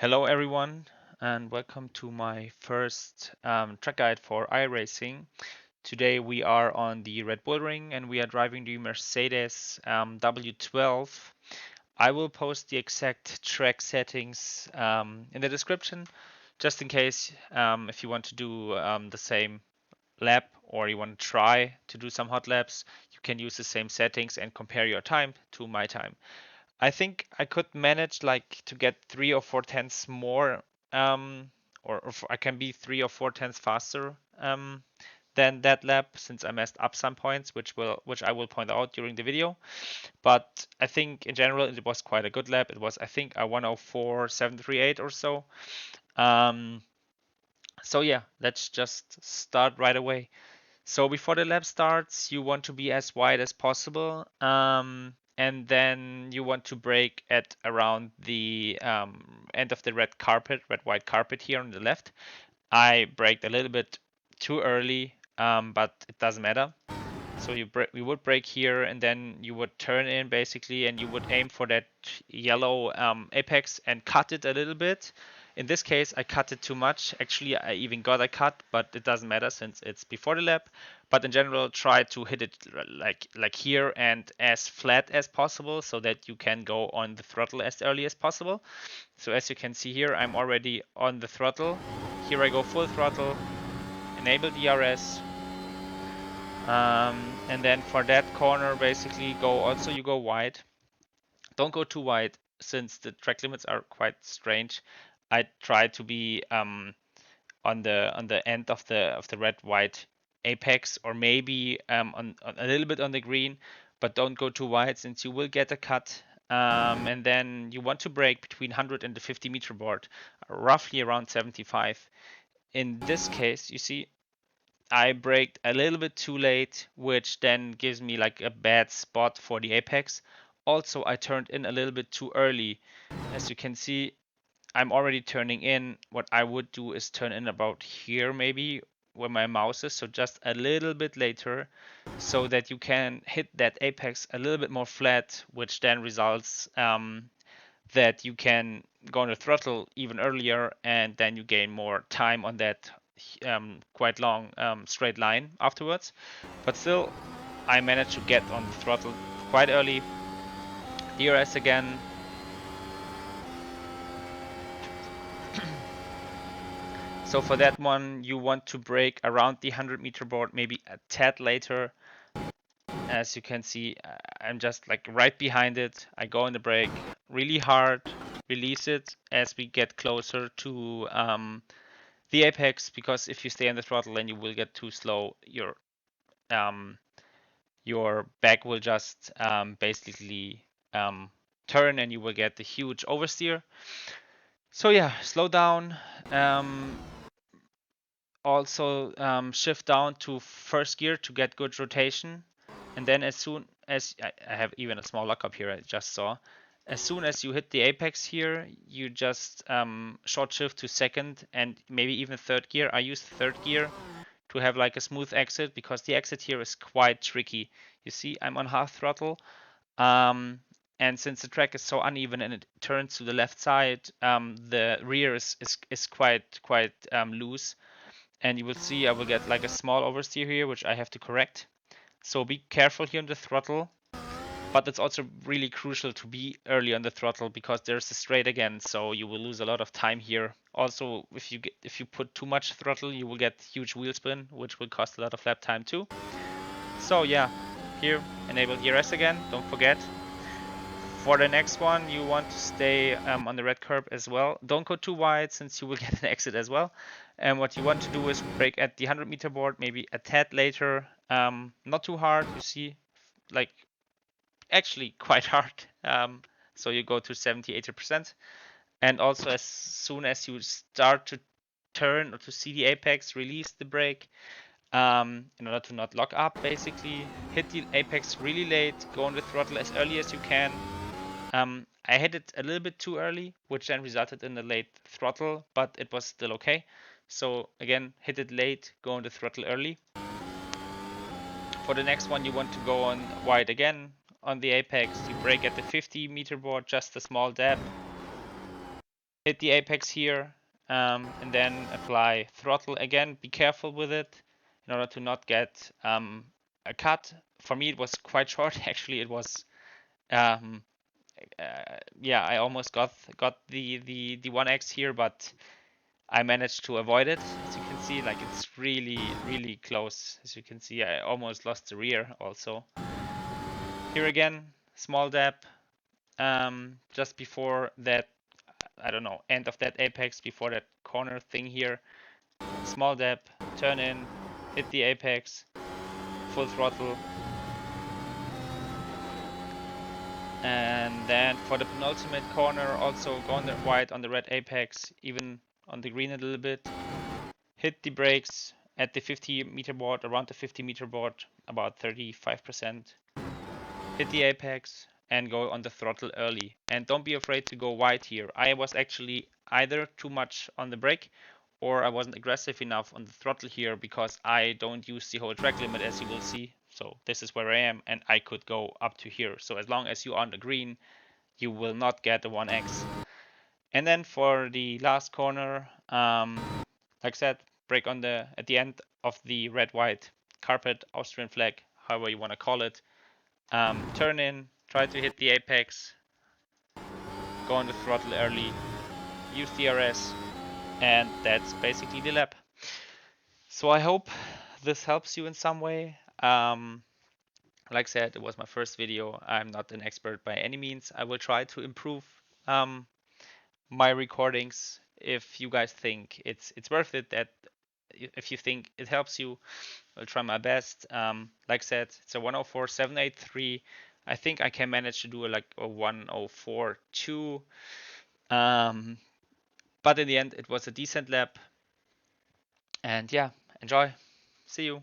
Hello everyone and welcome to my first track guide for iRacing. Today we are on the Red Bull Ring and we are driving the Mercedes W12. I will post the exact track settings in the description just in case if you want to do the same lap or you want to try to do some hot laps, you can use the same settings and compare your time to my time. I think I could manage like to get 3 or 4 tenths more, um, or I can be 3 or 4 tenths faster than that lap since I messed up some points, which I will point out during the video. But I think in general it was quite a good lap. It was I think a 104.738 or so. Um, so yeah, let's just start right away. So before the lap starts, you want to be as wide as possible, and then you want to brake at around the end of the red-white carpet here on the left. I braked a little bit too early, but it doesn't matter. So we would brake here, and then you would turn in basically, and you would aim for that yellow apex and cut it a little bit. In this case, I cut it too much. Actually, I even got a cut, but it doesn't matter since it's before the lap. But in general, try to hit it like here and as flat as possible, so that you can go on the throttle as early as possible. So as you can see here, I'm already on the throttle. Here I go full throttle, enable DRS. And then for that corner, basically you go wide. Don't go too wide since the track limits are quite strange. I try to be on the end of the red white apex, or maybe on a little bit on the green, but don't go too wide since you will get a cut. And then you want to brake between 100 and the 50 meter board, roughly around 75. In this case, you see I braked a little bit too late, which then gives me like a bad spot for the apex. Also, I turned in a little bit too early. As you can see, I'm already turning in. What I would do is turn in about here maybe where my mouse is, so just a little bit later, so that you can hit that apex a little bit more flat, which then results that you can go on the throttle even earlier, and then you gain more time on that quite long straight line afterwards. But still, I managed to get on the throttle quite early. DRS again. So for that one, you want to brake around the 100 meter board, maybe a tad later. As you can see, I'm just like right behind it. I go on the brake really hard, release it as we get closer to the apex, because if you stay on the throttle, then you will get too slow. Your back will just basically turn, and you will get the huge oversteer. So yeah, slow down. Also shift down to first gear to get good rotation, and then as soon as I have even a small lockup here, I just saw. As soon as you hit the apex here, you just short shift to second and maybe even third gear. I use third gear to have like a smooth exit, because the exit here is quite tricky. You see, I'm on half throttle, and since the track is so uneven and it turns to the left side, the rear is quite loose, and you will see I will get like a small oversteer here, which I have to correct. So be careful here on the throttle. But it's also really crucial to be early on the throttle, because there's a straight again, so you will lose a lot of time here. Also, if you put too much throttle, you will get huge wheel spin, which will cost a lot of lap time too. So yeah, here enable DRS again, don't forget. For the next one, you want to stay on the red curb as well. Don't go too wide since you will get an exit as well. And what you want to do is brake at the 100 meter board, maybe a tad later. Not too hard, you see, like actually quite hard. So you go to 70-80%. And also as soon as you start to turn or to see the apex, release the brake in order to not lock up basically. Hit the apex really late, go on the throttle as early as you can. I hit it a little bit too early, which then resulted in a late throttle, but it was still okay. So again, hit it late, go on the throttle early. For the next one, you want to go on wide again on the apex. You brake at the 50 meter board, just a small dab. hit the apex here, and then apply throttle again. Be careful with it in order to not get a cut. For me, it was quite short. Actually, it was, yeah, I almost got the 1x here, but I managed to avoid it. As you can see, like it's really close. As you can see, I almost lost the rear also. Here again, small dab, just before that, I don't know, end of that apex, before that corner thing here. Small dab, turn in, hit the apex, full throttle. And then for the penultimate corner, also go on the wide on the red apex, even on the green a little bit. Hit the brakes at the 50-meter board, around the 50-meter board, about 35%. Hit the apex and go on the throttle early. And don't be afraid to go wide here. I was actually either too much on the brake or I wasn't aggressive enough on the throttle here because I don't use the whole track limit, as you will see. So this is where I am, and I could go up to here. So as long as you are on the green, you will not get a 1x. And then for the last corner, like I said, brake on the at the end of the red-white carpet, Austrian flag, however you want to call it. Turn in, try to hit the apex, go on the throttle early, use DRS, and that's basically the lap. So I hope this helps you in some way. Like I said, it was my first video. I'm not an expert by any means. I will try to improve my recordings. If you guys think it's worth it, that if you think it helps you, I'll try my best. Like I said, it's a 104.783. I think I can manage to do like a 104.2. But in the end, it was a decent lap. And yeah, enjoy. See you.